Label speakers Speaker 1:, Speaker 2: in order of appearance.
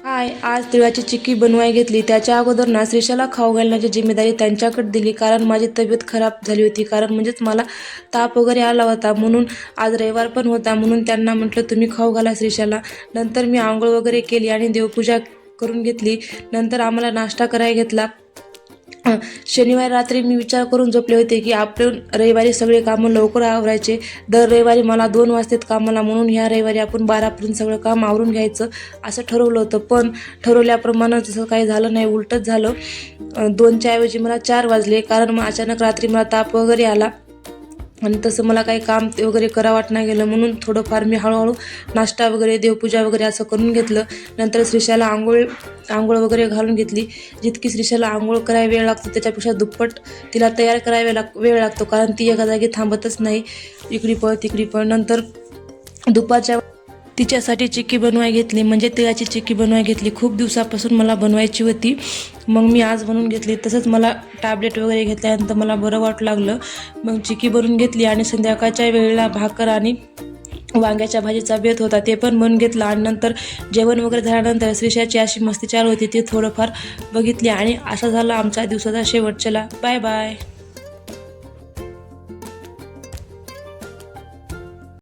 Speaker 1: हाय, आज तिळाची चिक्की बनवायला घेतली. त्याच्या अगोदर ना श्रीशाला खाऊ घालण्याची जिम्मेदारी त्यांच्याकडे दिली, कारण माझी तब्येत खराब झाली होती. कारण म्हणजेच मला ताप वगैरे आला होता, म्हणून आज रविवार पण होता, म्हणून त्यांना म्हटलं तुम्ही खाऊ घाला श्रीशाला. नंतर मी आंघोळ वगैरे केली आणि देवपूजा करून घेतली. नंतर आम्हाला नाश्ता करायला घेतला. शनिवारी रात्री मी विचार करून झोपले होते की आपण रविवारी सगळे कामं लवकर आवरायचे. दर रविवारी मला 2 वाजतात कामाला, म्हणून ह्या रविवारी आपण 12पर्यंत सगळं काम आवरून घ्यायचं असं ठरवलं होतं. पण ठरवल्याप्रमाणे तसं काही झालं नाही, उलटंच झालं. 2च्या ऐवजी मला 4 वाजले, कारण मग अचानक रात्री मला ताप वगैरे आला आणि तसं मला काही काम वगैरे करा वाट नाही गेलं, म्हणून थोडंफार मी हळूहळू नाश्ता वगैरे देवपूजा वगैरे असं करून घेतलं. नंतर श्रीशाला आंघोळ वगैरे घालून घेतली. जितकी श्रीशाला आंघोळ करायला वेळ लागतो त्याच्यापेक्षा दुप्पट तिला तयार करायला वेळ लागतो, कारण ती एका जागी थांबतच नाही, इकडे पळ तिकडे पळ. नंतर दुपारच्या तिच्यासाठी चिक्की बनवायला घेतली, म्हणजे तिळाची चिक्की बनवायला घेतली. खूप दिवसापासून मला बनवायची होती, मग मी आज बनवून घेतली. तसंच मला टॅबलेट वगैरे घेतल्यानंतर मला बरं वाटू लागलं. मग चिक्की बनवून घेतली आणि संध्याकाळच्या वेळेला भाकर आणि वांग्याच्या भाजीचा बेत होता, ते पण बनवून घेतला. आणि नंतर जेवण वगैरे झाल्यानंतर श्रीशाची अशी मस्ती चालू होती, ती थोडंफार बघितली आणि असा झाला आमचा दिवसाचा शेवट. चला बाय बाय.